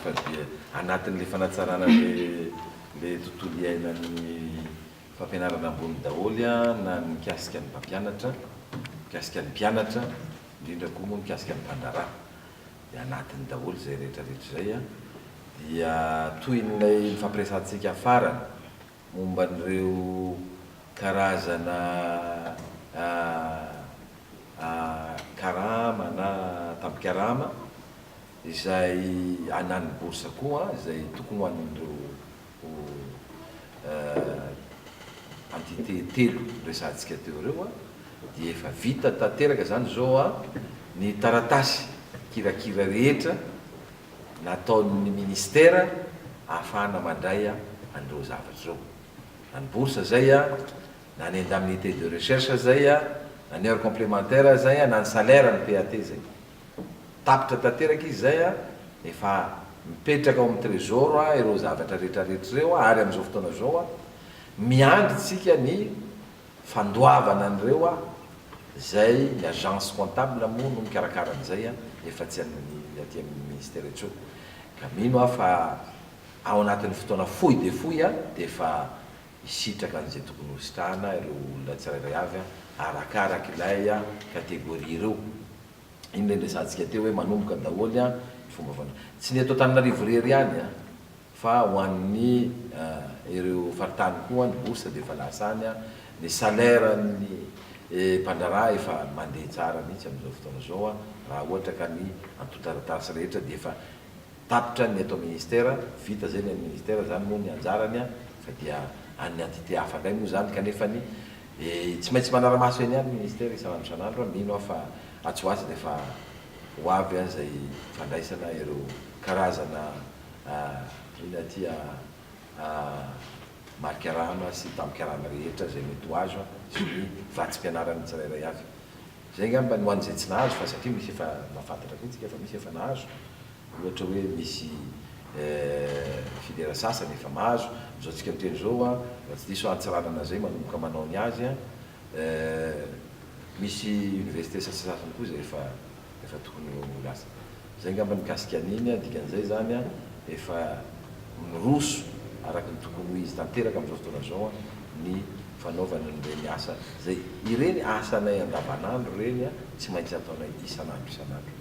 fa dia anatin'le fanatsarana le tontolo iainan'ny fampianarana ambony daholo na ny mikasika ny mpampianatra, mikasika ny mpianatra, indrindra koa moa mikasika ny mpandarà, dia anatiny daholo zay rehetrarehetra zay dia toy n'ilay fampiresantsika afara momba n'ireo karazana karama na tampikarama izay anany borsa koa izay tokony ho an'ireo entité telo resantsika teo ireo dia efa vita tanteraka zany zao ny taratasy kirakira rehetra nataon'ny ministera ahafahana mandray an'ireo zavatra zao, na ny borsa zay na ny indemnité de recherche zay na ny heure complémentaire zay na ny salaire ny PAT zay tapitra tanteraka izy zay efa mipetraka ao amin'ny trésor ireo zavatra rehetrarehetra ireo ary amin'izao fotoana zao miandrytsika ny fandoavana an'ireo zay ny agence comptable moa no mikarakaran'izay efa tsy amin'ny aty amin'ny ministère etseo ka mino fa ao anatin'ny fotoana fohy de fohy dia efa isitraka an'izay tokony hositrahana ireo olona tsirairay avy arakaraka ilay kategoria ireo. Iny le resantsika teo hoe manomboka daholo fomba fana tsy ny eto Antananarivo rery ihany fa ho an'ny ireo faritany koa ny borsa dia efa lasany ny salaire ny mpandarà efa mandeha tsara mihitsy amin'izao fotoana zao raha ohatra ka ny antotaratasy rehetra dia efa tapitra ny eto ministera vita zay ny ministera zany moa ny anjarany fa dia an'ny entité hafa ndray moa zany kanefa ny tsy maintsy manaramaso eny ihany ministera isanandro isanandro mino fa atsoasy dia efa ho avy zay fandraisana ireo karazana iny aty marikarama sy tampikarama rehetra zay mety ho azo sy ny vatsim-pianarany tsirairay avy zay ngamba ny ho an'izay tsy nahazo fa satria misy efa mafantatra koitsika fa misy efa nahazo ohatra hoe misy filiera sasany efa mahazo zao tsika miteny zao raha tsy diso antsiranana zay manomboka manao ny azy misy université sasasasany koa zay efa tokony lasa zay ngamba mikasika an'iny dikan'izay zany efa miroso araky ny tokony ho izy tanteraka amin'izao fotoana zao ny fanaovana n'ireny asa zay ireny asanay andavanandro reny tsy maintsy ataonay isanandro